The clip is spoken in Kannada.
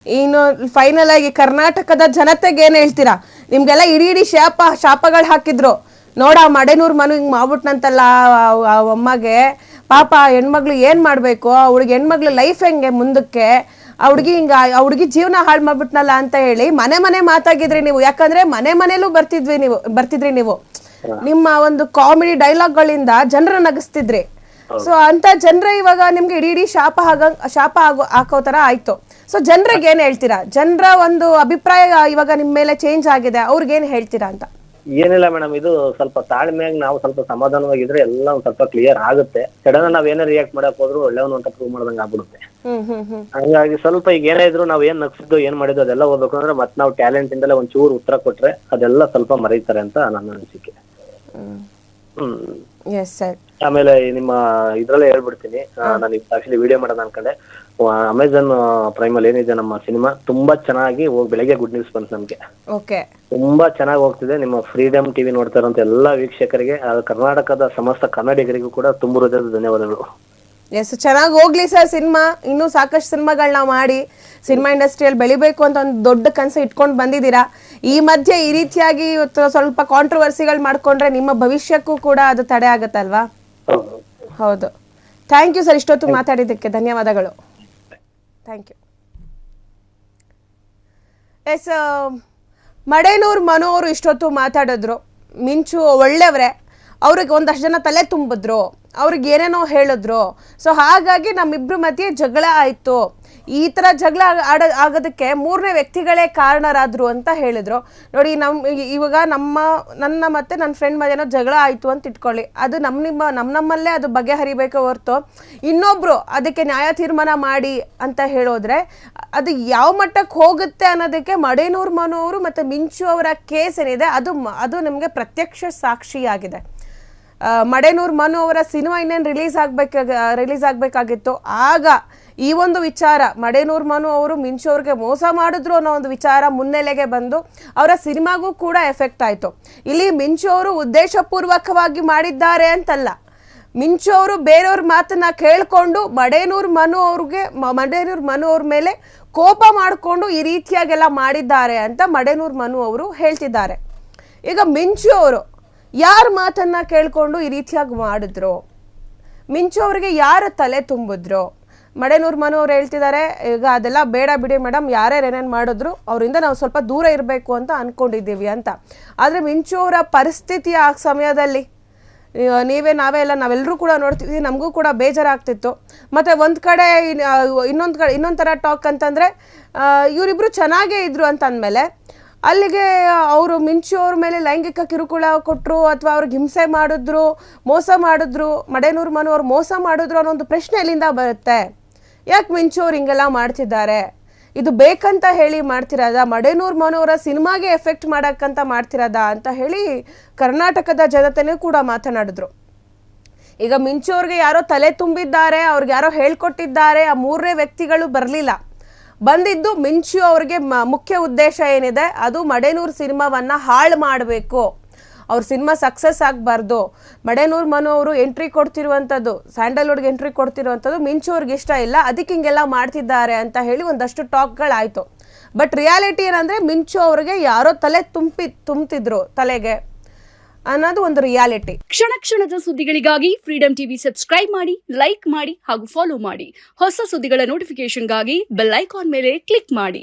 ಇನ್ನು ಫೈನಲ್ ಆಗಿ ಕರ್ನಾಟಕದ ಜನತೆಗೆ ಏನ್ ಹೇಳ್ತೀರಾ? ನಿಮ್ಗೆಲ್ಲ ಇಡೀ ಶಾಪಗಳು ಹಾಕಿದ್ರು. ನೋಡ ಮಡೆನೂರ್ ಮನು ಹಿಂಗ್ ಮಾಡ್ಬಿಟ್ನಂತಲ್ಲ ಅಮ್ಮಗೆ, ಪಾಪ ಹೆಣ್ಮಗ್ಳು ಏನ್ ಮಾಡ್ಬೇಕು, ಅವ್ಳಿಗೆ ಹೆಣ್ಮಗ್ಳು ಲೈಫ್ ಹೆಂಗೆ ಮುಂದಕ್ಕೆ, ಹುಡುಗಿ ಜೀವನ ಹಾಳು ಮಾಡ್ಬಿಟ್ನಲ್ಲ ಅಂತ ಹೇಳಿ ಮನೆ ಮಾತಾಗಿದ್ರಿ ನೀವು. ಯಾಕಂದ್ರೆ ಮನೆಯಲ್ಲೂ ಬರ್ತಿದ್ರಿ ನೀವು. ನಿಮ್ಮ ಒಂದು ಕಾಮಿಡಿ ಡೈಲಾಗ್ಗಳಿಂದ ಜನರ ನಗಿಸ್ತಿದ್ರಿ. ಸೊ ಅಂತ ಜನರ ಇವಾಗ ನಿಮ್ಗೆ ಇಡೀ ಶಾಪ ಹಾಕೋ ತರ ಆಯ್ತು. ಸೊ ಜನರಿಗೆ ಏನ್ ಹೇಳ್ತೀರಾ? ಜನರ ಒಂದು ಅಭಿಪ್ರಾಯ ಇವಾಗ ನಿಮ್ ಮೇಲೆ ಚೇಂಜ್ ಆಗಿದೆ, ಅವ್ರಿಗೆ ಏನ್ ಹೇಳ್ತೀರಾ ಅಂತ? ಏನಿಲ್ಲ ಮೇಡಮ್, ಇದು ಸ್ವಲ್ಪ ತಾಳ್ಮೆಯಾಗಿ ನಾವು ಸ್ವಲ್ಪ ಸಮಾಧಾನವಾಗಿದ್ರೆ ಎಲ್ಲ ಒಂದ್ ಸ್ವಲ್ಪ ಕ್ಲಿಯರ್ ಆಗುತ್ತೆ. ಸಡನ್ ನಾವ್ ಏನೇ ರಿಯಾಕ್ಟ್ ಮಾಡಕ್ ಹೋದ್ರು ಒಳ್ಳೆಯವನು ಅಂತ ಪ್ರೂವ್ ಮಾಡ್ದಂಗ ಆಗ್ಬಿಡುತ್ತೆ. ಹಂಗಾಗಿ ಸ್ವಲ್ಪ ಈಗ ಏನೇ ಇದ್ರು ನಾವ್ ಏನ್ ನಗ್ಸಿದ್ದು ಏನ್ ಮಾಡಿದ್ದು ಅದೆಲ್ಲ ಹೋಗ್ಬೇಕು ಅಂದ್ರೆ ಮತ್ತೆ ನಾವು ಟ್ಯಾಲೆಂಟ್ ಇಂದಲೇ ಒಂದ್ ಚೂರು ಉತ್ತರ ಕೊಟ್ರೆ ಅದೆಲ್ಲ ಸ್ವಲ್ಪ ಮರೀತಾರೆ ಅಂತ ನನ್ನ ಅನಿಸಿಕೆ. ಆಮೇಲೆ ನಿಮ್ಮ ಇದ್ರಲ್ಲೇ ಹೇಳ್ಬಿಡ್ತೀನಿ, ನಾನು ಆಕ್ಚುಲಿ ವಿಡಿಯೋ ಮಾಡೋದು ಅನ್ಕೊಂಡೆ. ಅಮೆಝಾನ್ ಪ್ರೈಮ್ ಅಲ್ಲಿ ಏನಿದೆ ನಮ್ಮ ಸಿನಿಮಾ ತುಂಬಾ ಚೆನ್ನಾಗಿ ಬೆಳಗ್ಗೆ ಗುಡ್ ನ್ಯೂಸ್ ಬಂತು ನಮ್ಗೆ. ತುಂಬಾ ಚೆನ್ನಾಗಿ ಹೋಗ್ತಿದೆ. ನಿಮ್ಮ ಫ್ರೀಡಮ್ ಟಿವಿ ನೋಡ್ತಾ ಇರೋಂತ ಎಲ್ಲಾ ವೀಕ್ಷಕರಿಗೆ, ಕರ್ನಾಟಕದ ಸಮಸ್ತ ಕನ್ನಡಿಗರಿಗೂ ಕೂಡ ತುಂಬ ಹೃದಯದ ಧನ್ಯವಾದಗಳು. ಎಸ್, ಚೆನ್ನಾಗಿ ಹೋಗ್ಲಿ ಸರ್ ಸಿನಿಮಾ. ಇನ್ನೂ ಸಾಕಷ್ಟು ಸಿನಿಮಾಗಳನ್ನ ಮಾಡಿ ಸಿನಿಮಾ ಇಂಡಸ್ಟ್ರಿಯಲ್ಲಿ ಬೆಳಿಬೇಕು ಅಂತ ಒಂದು ದೊಡ್ಡ ಕನಸು ಇಟ್ಕೊಂಡು ಬಂದಿದ್ದೀರಾ. ಈ ಮಧ್ಯೆ ಈ ರೀತಿಯಾಗಿ ಸ್ವಲ್ಪ ಕಾಂಟ್ರವರ್ಸಿಗಳು ಮಾಡ್ಕೊಂಡ್ರೆ ನಿಮ್ಮ ಭವಿಷ್ಯಕ್ಕೂ ಕೂಡ ಅದು ತಡೆ ಆಗುತ್ತಲ್ವಾ? ಹೌದು. ಥ್ಯಾಂಕ್ ಯು ಸರ್, ಇಷ್ಟೊತ್ತು ಮಾತಾಡಿದ್ದಕ್ಕೆ ಧನ್ಯವಾದಗಳು. Thank you. Yes, Madenur Manu ಅವರು ಇಷ್ಟೊತ್ತು ಮಾತಾಡಿದ್ರು. ಮಿಂಚು ಒಳ್ಳೆಯವರೇ, ಅವ್ರಿಗೆ ಒಂದಷ್ಟು ಜನ ತಲೆ ತುಂಬಿದ್ರು, ಅವ್ರಿಗೆ ಏನೇನೋ ಹೇಳಿದ್ರು. ಸೊ ಹಾಗಾಗಿ ನಮ್ಮಿಬ್ರ ಮಧ್ಯೆ ಜಗಳ ಆಯಿತು. ಈ ಥರ ಜಗಳ ಆಗೋದಕ್ಕೆ ಮೂರನೇ ವ್ಯಕ್ತಿಗಳೇ ಕಾರಣರಾದ್ರು ಅಂತ ಹೇಳಿದ್ರು. ನೋಡಿ, ಇವಾಗ ನನ್ನ ಮತ್ತೆ ನನ್ನ ಫ್ರೆಂಡ್ ಮಧ್ಯೆನೋ ಜಗಳ ಆಯಿತು ಅಂತ ಇಟ್ಕೊಳ್ಳಿ, ಅದು ನಮ್ಮಲ್ಲೇ ಅದು ಬಗೆಹರಿಬೇಕು ಹೊರತು ಇನ್ನೊಬ್ರು ಅದಕ್ಕೆ ನ್ಯಾಯ ತೀರ್ಮಾನ ಮಾಡಿ ಅಂತ ಹೇಳೋದ್ರೆ ಅದು ಯಾವ ಮಟ್ಟಕ್ಕೆ ಹೋಗುತ್ತೆ ಅನ್ನೋದಕ್ಕೆ ಮಡೆನೂರ್ ಮನು ಅವರು ಮತ್ತು ಮಿಂಚು ಅವರ ಕೇಸ್ ಏನಿದೆ ಅದು ನಿಮಗೆ ಪ್ರತ್ಯಕ್ಷ ಸಾಕ್ಷಿಯಾಗಿದೆ. ಮಡೆನೂರ್ ಮನು ಅವರ ಸಿನಿಮಾ ಇನ್ನೇನು ರಿಲೀಸ್ ಆಗಬೇಕಾಗಿತ್ತು. ಆಗ ಈ ಒಂದು ವಿಚಾರ, ಮಡೆನೂರ್ ಮನು ಅವರು ಮಿಂಚು ಅವ್ರಿಗೆ ಮೋಸ ಮಾಡಿದ್ರು ಅನ್ನೋ ಒಂದು ವಿಚಾರ ಮುನ್ನೆಲೆಗೆ ಬಂದು ಅವರ ಸಿನಿಮಾಗೂ ಕೂಡ ಎಫೆಕ್ಟ್ ಆಯಿತು. ಇಲ್ಲಿ ಮಿಂಚು ಅವರು ಉದ್ದೇಶಪೂರ್ವಕವಾಗಿ ಮಾಡಿದ್ದಾರೆ ಅಂತಲ್ಲ, ಮಿಂಚು ಅವರು ಬೇರೆಯವ್ರ ಮಾತನ್ನ ಕೇಳಿಕೊಂಡು ಮಡೆನೂರ್ ಮನು ಅವ್ರ ಮೇಲೆ ಕೋಪ ಮಾಡಿಕೊಂಡು ಈ ರೀತಿಯಾಗೆಲ್ಲ ಮಾಡಿದ್ದಾರೆ ಅಂತ ಮಡೆನೂರ್ ಮನು ಅವರು ಹೇಳ್ತಿದ್ದಾರೆ. ಈಗ ಮಿಂಚು ಅವರು ಯಾರ ಮಾತನ್ನ ಕೇಳ್ಕೊಂಡು ಈ ರೀತಿಯಾಗಿ ಮಾಡಿದ್ರು? ಮಿಂಚು ಅವರಿಗೆ ಯಾರ ತಲೆ ತುಂಬಿದ್ರು? ಮಡೆನೂರ್ ಮನು ಅವ್ರು ಹೇಳ್ತಿದ್ದಾರೆ, ಈಗ ಅದೆಲ್ಲ ಬೇಡ ಬಿಡಿ ಮೇಡಮ್, ಯಾರ್ಯಾರೇನೇನು ಮಾಡಿದ್ರು ಅವರಿಂದ ನಾವು ಸ್ವಲ್ಪ ದೂರ ಇರಬೇಕು ಅಂತ ಅಂದ್ಕೊಂಡಿದ್ದೀವಿ ಅಂತ. ಆದರೆ ಮಿಂಚು ಅವರ ಪರಿಸ್ಥಿತಿ ಆ ಸಮಯದಲ್ಲಿ ನಾವೆಲ್ಲರೂ ಕೂಡ ನೋಡ್ತಿದ್ವಿ, ನಮಗೂ ಕೂಡ ಬೇಜಾರಾಗ್ತಿತ್ತು. ಮತ್ತು ಒಂದು ಕಡೆ ಇನ್ನೊಂದು ಥರ ಟಾಕ್ ಅಂತಂದರೆ ಇವರಿಬ್ಬರು ಚೆನ್ನಾಗೇ ಇದ್ರು ಅಂತ ಅಂದಮೇಲೆ ಅಲ್ಲಿಗೆ ಅವರು ಮಿಂಚು ಅವ್ರ ಮೇಲೆ ಲೈಂಗಿಕ ಕಿರುಕುಳ ಕೊಟ್ಟರು ಅಥವಾ ಅವ್ರಿಗೆ ಹಿಂಸೆ ಮಾಡಿದ್ರು, ಮೋಸ ಮಾಡಿದ್ರು, ಮಡೆನೂರ್ ಮನು ಅವ್ರು ಮೋಸ ಮಾಡಿದ್ರು ಅನ್ನೋ ಒಂದು ಪ್ರಶ್ನೆ ಎಲ್ಲಿಂದ ಬರುತ್ತೆ? ಯಾಕೆ ಮಿಂಚು ಅವ್ರು ಹಿಂಗೆಲ್ಲ ಮಾಡ್ತಿದ್ದಾರೆ? ಇದು ಬೇಕಂತ ಹೇಳಿ ಮಾಡ್ತಿರೋದ? ಮಡೆನೂರ್ ಮನು ಅವರ ಸಿನಿಮಾಗೆ ಎಫೆಕ್ಟ್ ಮಾಡಕ್ಕಂತ ಮಾಡ್ತಿರೋದ ಅಂತ ಹೇಳಿ ಕರ್ನಾಟಕದ ಜನತೆನೂ ಕೂಡ ಮಾತನಾಡಿದ್ರು. ಈಗ ಮಿಂಚು ಅವ್ರಿಗೆ ಯಾರೋ ತಲೆ ತುಂಬಿದ್ದಾರೆ, ಅವ್ರಿಗೆ ಯಾರೋ ಹೇಳ್ಕೊಟ್ಟಿದ್ದಾರೆ, ಆ ಮೂರನೇ ವ್ಯಕ್ತಿಗಳು ಬರಲಿಲ್ಲ. ಬಂದಿದ್ದು ಮಿಂಚು ಅವ್ರಿಗೆ ಮುಖ್ಯ ಉದ್ದೇಶ ಏನಿದೆ, ಅದು ಮಡೆನೂರ್ ಸಿನಿಮಾವನ್ನ ಹಾಳು ಮಾಡಬೇಕು, ಅವ್ರ ಸಿನಿಮಾ ಸಕ್ಸಸ್ ಆಗಬಾರ್ದು. ಮಡೆನೂರ್ ಮನು ಅವರು ಎಂಟ್ರಿ ಕೊಡ್ತಿರುವಂಥದ್ದು, ಸ್ಯಾಂಡಲ್ವುಡ್ಗೆ ಎಂಟ್ರಿ ಕೊಡ್ತಿರುವಂಥದ್ದು ಮಿಂಚು ಅವ್ರಿಗೆ ಇಷ್ಟ ಇಲ್ಲ, ಅದಕ್ಕೆ ಹಿಂಗೆಲ್ಲ ಮಾಡ್ತಿದ್ದಾರೆ ಅಂತ ಹೇಳಿ ಒಂದಷ್ಟು ಟಾಕ್ಗಳಾಯಿತು. ಬಟ್ ರಿಯಾಲಿಟಿ ಏನಂದರೆ ಮಿಂಚು ಅವ್ರಿಗೆ ಯಾರೋ ತಲೆ ತುಂಬ್ತಿದ್ರು ತಲೆಗೆ ಅನ್ನೋದು ಒಂದು ರಿಯಾಲಿಟಿ. ಕ್ಷಣದ ಸುದ್ದಿಗಳಿಗಾಗಿ ಫ್ರೀಡಮ್ ಟಿವಿ ಸಬ್ಸ್ಕ್ರೈಬ್ ಮಾಡಿ, ಲೈಕ್ ಮಾಡಿ ಹಾಗೂ ಫಾಲೋ ಮಾಡಿ. ಹೊಸ ಸುದ್ದಿಗಳ ನೋಟಿಫಿಕೇಶನ್ಗಾಗಿ ಬೆಲ್ ಐಕಾನ್ ಮೇಲೆ ಕ್ಲಿಕ್ ಮಾಡಿ.